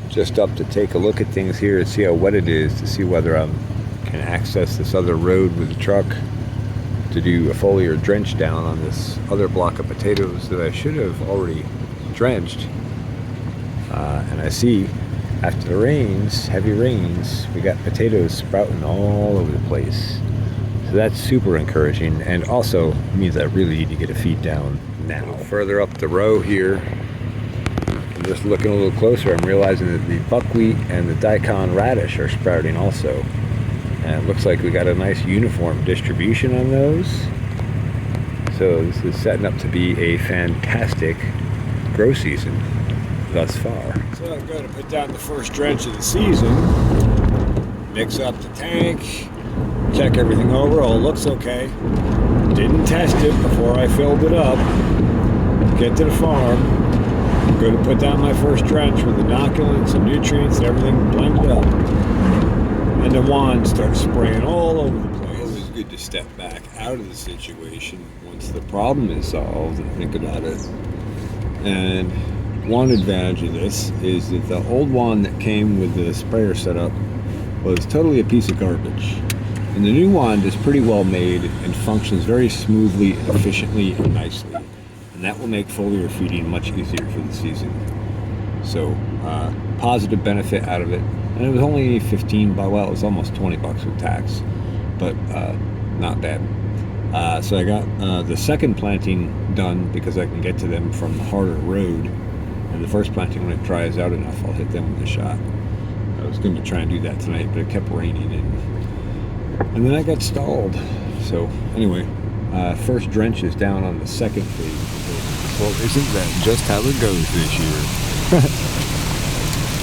Just up to take a look at things here and see how wet it is, to see whether I can access this other road with the truck to do a foliar drench down on this other block of potatoes that I should have already drenched. And I see after the rains, heavy rains, we got potatoes sprouting all over the place. So that's super encouraging, and also means I really need to get a feed down now. Further up the row here, I'm just looking a little closer, I'm realizing that the buckwheat and the daikon radish are sprouting also. And it looks like we got a nice uniform distribution on those. So this is setting up to be a fantastic grow season thus far. So I'm going to put down the first drench of the season, mix up the tank, check everything over, all looks okay. Didn't test it before I filled it up. Get to the farm, I'm going to put down my first drench with inoculants and nutrients and everything blended up. And the wand starts spraying all over the place. It's always good to step back out of the situation once the problem is solved and think about it. And one advantage of this is that the old wand that came with the sprayer setup was totally a piece of garbage. And the new wand is pretty well made and functions very smoothly, efficiently, and nicely. And that will make foliar feeding much easier for the season. So, positive benefit out of it. And it was only 15 bucks, well, it was almost 20 bucks with tax, but not bad. So I got the second planting done because I can get to them from the harder road. And the first planting, when it dries out enough, I'll hit them with a shot. I was going to try and do that tonight, but it kept raining, and then I got stalled. So anyway, first drench is down on the second phase. Well, isn't that just how it goes this year?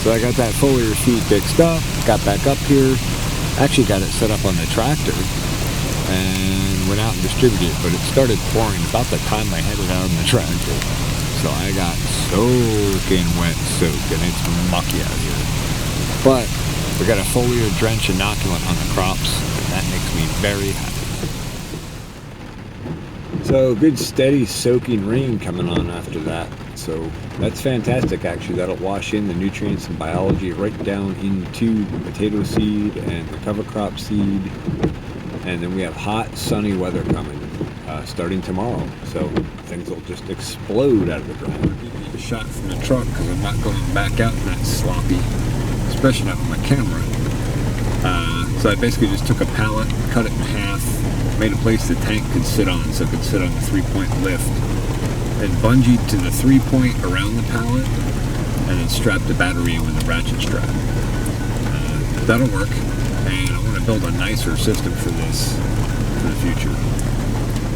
So I got that foliar feed fixed up, got back up here, actually got it set up on the tractor, and went out and distributed it, but it started pouring about the time I had it out on the tractor. So I got soaking wet soaked, and it's mucky out here. But we got a foliar drench inoculant on the crops, and that makes me very happy. So good steady soaking rain coming on after that. So that's fantastic actually. That'll wash in the nutrients and biology right down into the potato seed and the cover crop seed. And then we have hot, sunny weather coming starting tomorrow. So things will just explode out of the ground. Give me a shot from the truck because I'm not going back out in that sloppy, especially not with my camera. So I basically just took a pallet, cut it in half, made a place the tank could sit on, so it could sit on the 3-point lift, and bungeed to the 3-point around the pallet, and then strapped the battery in with a ratchet strap. That'll work, and I want to build a nicer system for this for the future.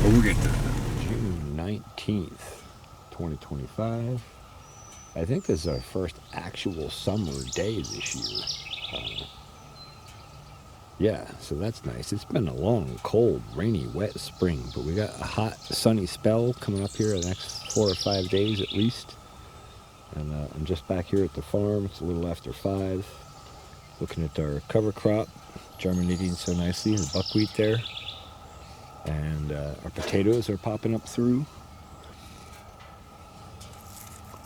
But we'll get there. June 19th, 2025. I think this is our first actual summer day this year. Yeah, so that's nice. It's been a long, cold, rainy, wet spring, but we got a hot, sunny spell coming up here the next 4 or 5 days at least. And I'm just back here at the farm. It's a little after 5. Looking at our cover crop, germinating so nicely, the buckwheat there. And our potatoes are popping up through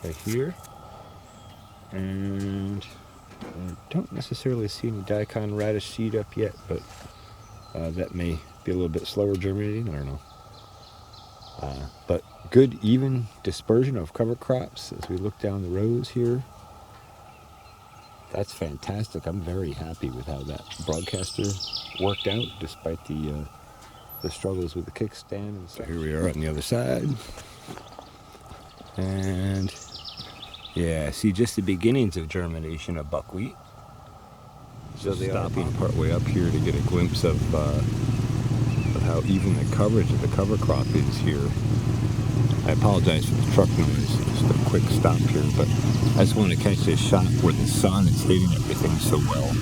right here. And I don't necessarily see any daikon radish seed up yet, but that may be a little bit slower germinating, I don't know. But good even dispersion of cover crops as we look down the rows here. That's fantastic. I'm very happy with how that broadcaster worked out despite the struggles with the kickstand. And so here we are on the other side. And yeah, see just the beginnings of germination of buckwheat. So they stopping partway up here to get a glimpse of how even the coverage of the cover crop is here. I apologize for the truck noise, just a quick stop here, but I just want to catch this shot where the sun is hitting everything so well.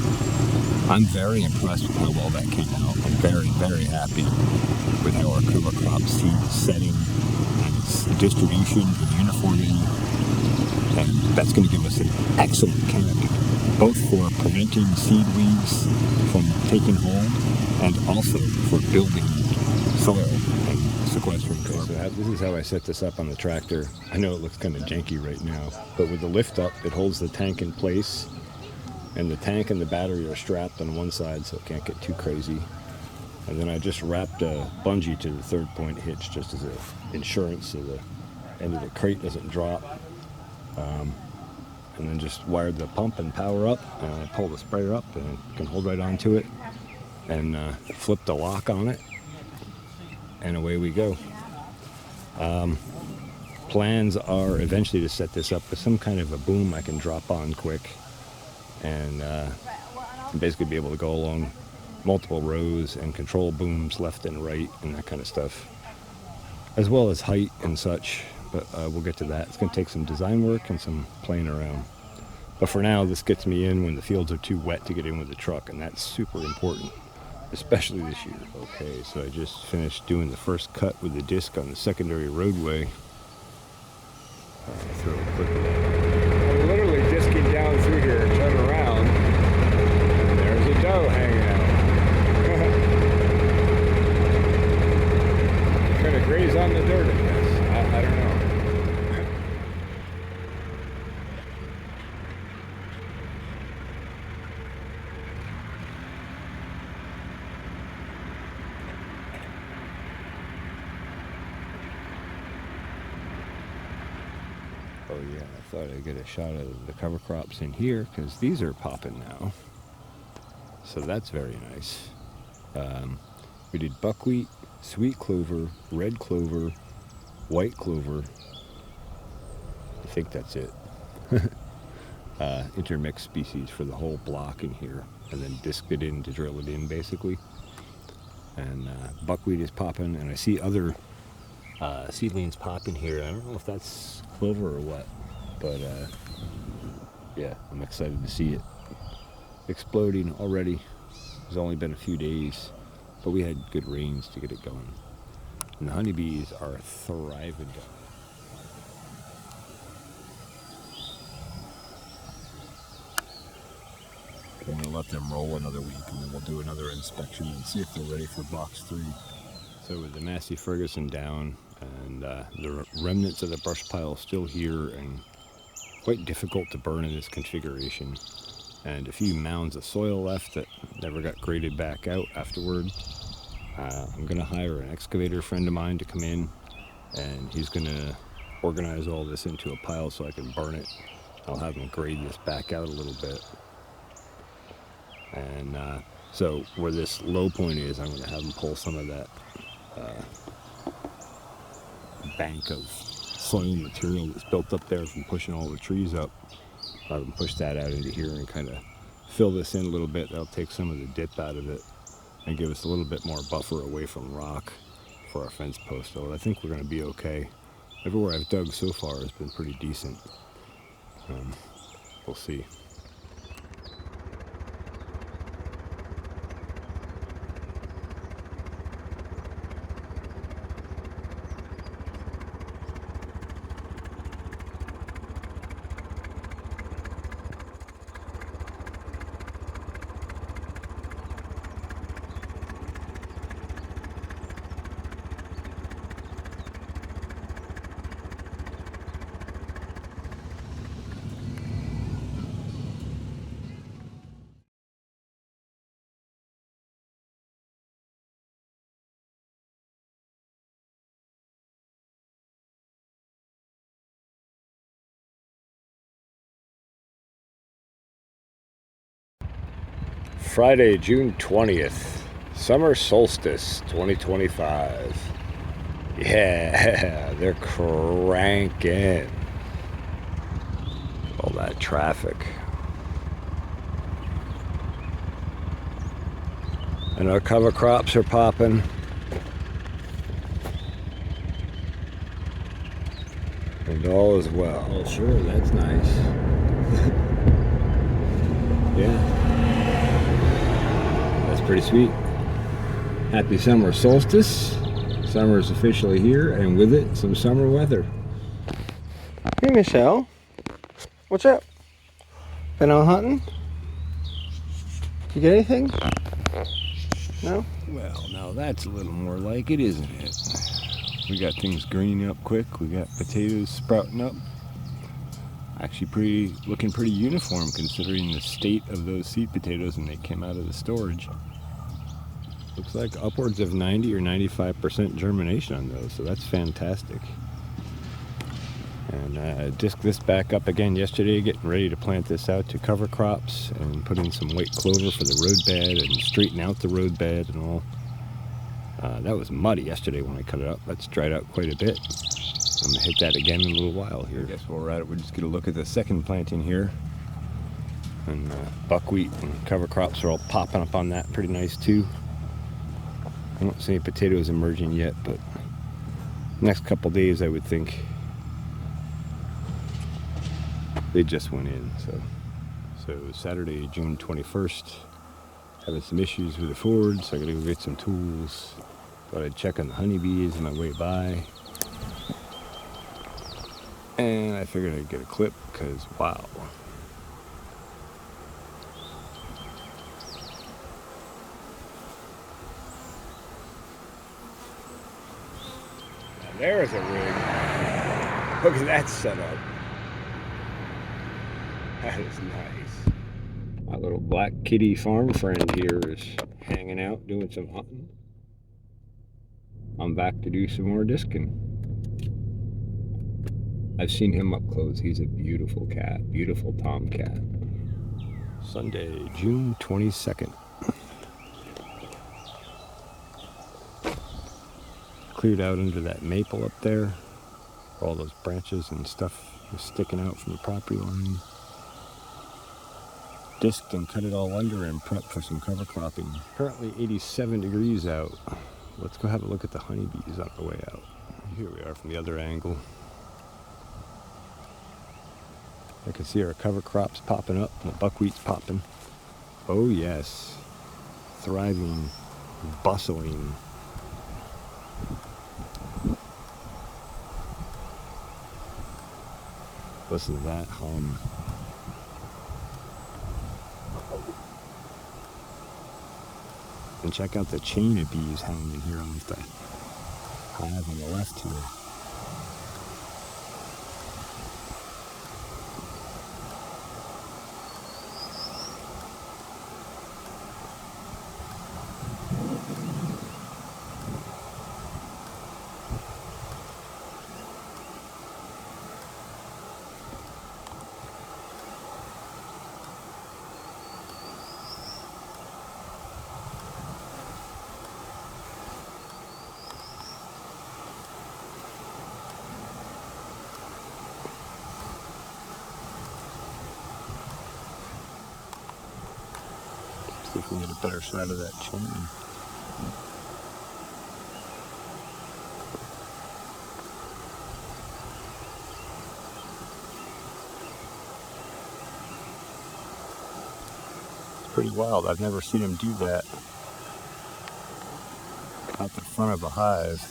I'm very impressed with how well that came out. I'm very, very happy with how our cover crop seed setting and its distribution and uniformity. And that's going to give us an excellent canopy, both for preventing seed weeds from taking hold and also for building soil and sequestering carbon. so this is how I set this up on the tractor. I know it looks kind of janky right now, but with the lift up, it holds the tank in place, and the tank and the battery are strapped on one side so it can't get too crazy. And then I just wrapped a bungee to the third point hitch just as an insurance so the end of the crate doesn't drop. And then just wired the pump and power up, and I pull the sprayer up and it can hold right onto it, and flip the lock on it, and away we go. Plans are eventually to set this up with some kind of a boom I can drop on quick, and basically be able to go along multiple rows and control booms left and right and that kind of stuff, as well as height and such. But we'll get to that. It's going to take some design work and some playing around. But for now, this gets me in when the fields are too wet to get in with the truck, and that's super important, especially this year. Okay, so I just finished doing the first cut with the disc on the secondary roadway. Throw a quick look. I'm literally disking down through here and turn around. And there's a doe hanging out. Trying to graze on the dirt, I guess. I don't know. Oh yeah, I thought I'd get a shot of the cover crops in here because these are popping now. So that's very nice. We did buckwheat, sweet clover, red clover, white clover. I think that's it. Intermixed species for the whole block in here, and then disked it in to drill it in basically. And buckwheat is popping, and I see other seedlings popping here. I don't know if that's clover or what, but yeah, I'm excited to see it exploding already. It's only been a few days, but we had good rains to get it going, and the honeybees are thriving. I'm going to let them roll another week, and then we'll do another inspection and see if they're ready for box 3. So with the Massey Ferguson down, and the remnants of the brush pile still here and quite difficult to burn in this configuration, and a few mounds of soil left that never got graded back out afterward, I'm going to hire an excavator friend of mine to come in, and he's going to organize all this into a pile so I can burn it. I'll have him grade this back out a little bit. And so where this low point is, I'm going to have him pull some of that bank of soil material that's built up there from pushing all the trees up. I'll have him push that out into here and kind of fill this in a little bit. That'll take some of the dip out of it and give us a little bit more buffer away from rock for our fence post. So I think we're going to be okay. Everywhere I've dug so far has been pretty decent. We'll see. Friday, June 20th, summer solstice 2025. Yeah, they're cranking. All that traffic. And our cover crops are popping. And all is well. Oh, sure, that's nice. Yeah. Pretty sweet. Happy summer solstice. Summer is officially here, and with it, some summer weather. Hey, Michelle. What's up? Been out hunting? You get anything? No? Well, now that's a little more like it, isn't it? we got things greening up quick. We got potatoes sprouting up. Actually looking pretty uniform considering the state of those seed potatoes when they came out of the storage. Looks like upwards of 90 or 95% germination on those, so that's fantastic. And I disked this back up again yesterday, getting ready to plant this out to cover crops and put in some white clover for the road bed and straighten out the road bed and all. That was muddy yesterday when I cut it up. That's dried out quite a bit. I'm going to hit that again in a little while here. I guess while we're at it, we're just going to look at the second planting here. And buckwheat and cover crops are all popping up on that pretty nice too. I don't see any potatoes emerging yet, but next couple days I would think. They just went in, so Saturday, June 21st, having some issues with the Ford, so I gotta go get some tools. Thought I'd check on the honeybees on my way by. And I figured I'd get a clip, because wow. Now there's a rig. Look at that setup. That is nice. My little black kitty farm friend here is hanging out, doing some hunting. I'm back to do some more disking. I've seen him up close. He's a beautiful cat, beautiful tomcat. Sunday, June 22nd. Cleared out under that maple up there. All those branches and stuff was sticking out from the property line. Disked and cut it all under and prep for some cover cropping. Currently 87 degrees out. Let's go have a look at the honeybees on the way out. Here we are from the other angle. I can see our cover crops popping up and the buckwheat's popping. Oh yes, thriving, bustling. Listen to that hum. And check out the chain of bees hanging here on the hive on the left here. See if we can get a better shot of that chain. It's pretty wild. I've never seen him do that out the front of a hive.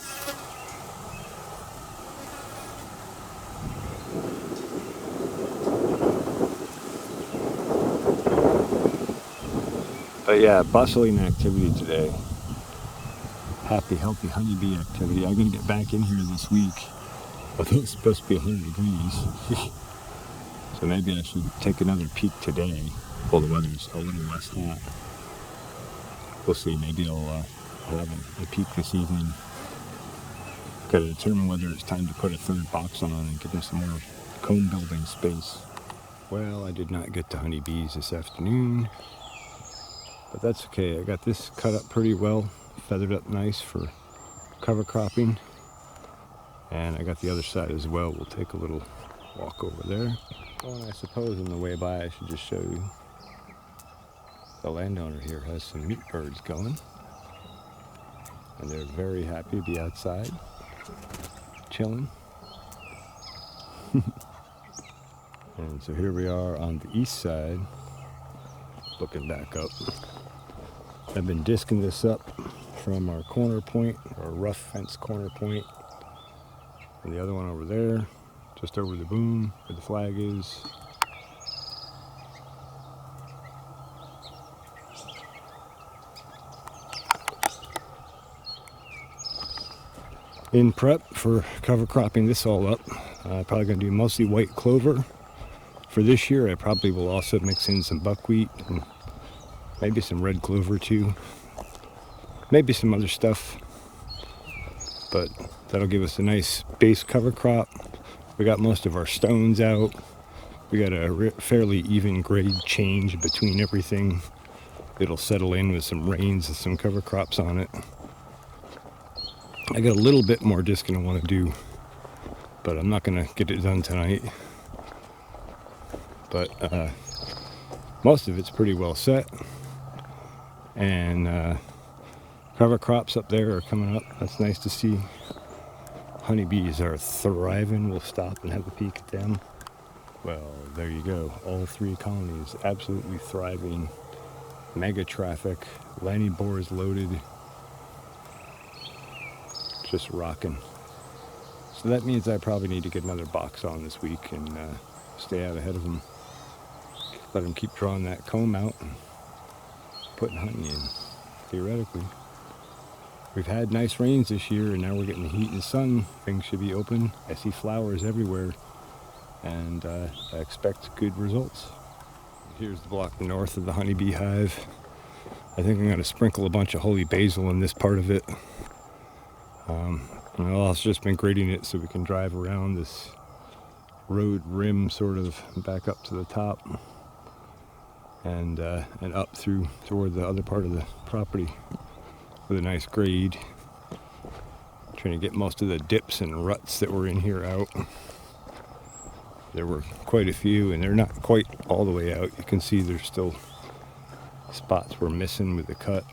But yeah, bustling activity today. Happy, healthy honeybee activity. I'm gonna get back in here this week. Although it's supposed to be 100 degrees. So maybe I should take another peek today. Well, the weather's a little less hot. We'll see, maybe I'll have a peek this evening. Gotta determine whether it's time to put a third box on and give them some more comb building space. Well, I did not get the honeybees this afternoon. But that's okay, I got this cut up pretty well, feathered up nice for cover cropping. And I got the other side as well. We'll take a little walk over there. Oh, and I suppose on the way by I should just show you. The landowner here has some meat birds going. And they're very happy to be outside, chilling. And so here we are on the east side, looking back up. I've been disking this up from our corner point, our rough fence corner point, and the other one over there, just over the boom where the flag is. in prep for cover cropping this all up. Probably going to do mostly white clover for this year. I probably will also mix in some buckwheat and maybe some red clover too. Maybe some other stuff. But that'll give us a nice base cover crop. We got most of our stones out. We got a fairly even grade change between everything. It'll settle in with some rains and some cover crops on it. I got a little bit more discing I want to do, but I'm not going to get it done tonight. But most of it's pretty well set. And cover crops up there are coming up. That's nice to see. Honeybees are thriving. We'll stop and have a peek at them. Well, there you go. All 3 colonies absolutely thriving. Mega traffic. Landing boards loaded. Just rocking. So that means I probably need to get another box on this week and stay out ahead of them. Let them keep drawing that comb out and putting honey in, theoretically. We've had nice rains this year, and now we're getting the heat and sun. Things should be open. I see flowers everywhere, and I expect good results. Here's the block north of the honeybee hive. I think I'm going to sprinkle a bunch of holy basil in this part of it. I've just been grading it so we can drive around this road rim sort of back up to the top and up through toward the other part of the property with a nice grade. Trying to get most of the dips and ruts that were in here out. There were quite a few, and they're not quite all the way out. You can see there's still spots we're missing with the cut.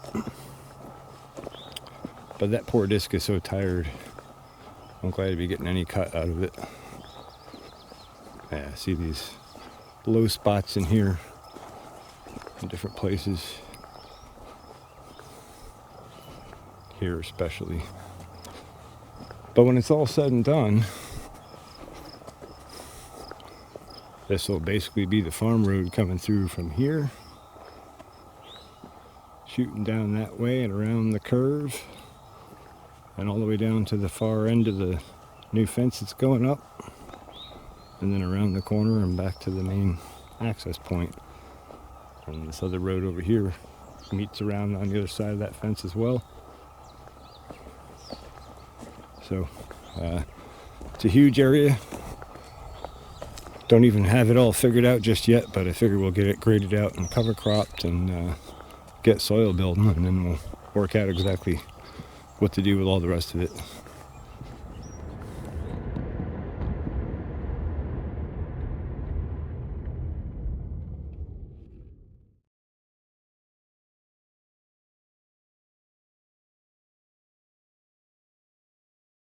But that poor disc is so tired. I'm glad to be getting any cut out of it. Yeah, see these low spots in here in different places. Here especially. But when it's all said and done, this will basically be the farm road coming through from here, shooting down that way and around the curve, and all the way down to the far end of the new fence that's going up, and then around the corner and back to the main access point. And this other road over here meets around on the other side of that fence as well. So it's a huge area. Don't even have it all figured out just yet, but I figure we'll get it graded out and cover cropped and get soil building, and then we'll work out exactly what to do with all the rest of it.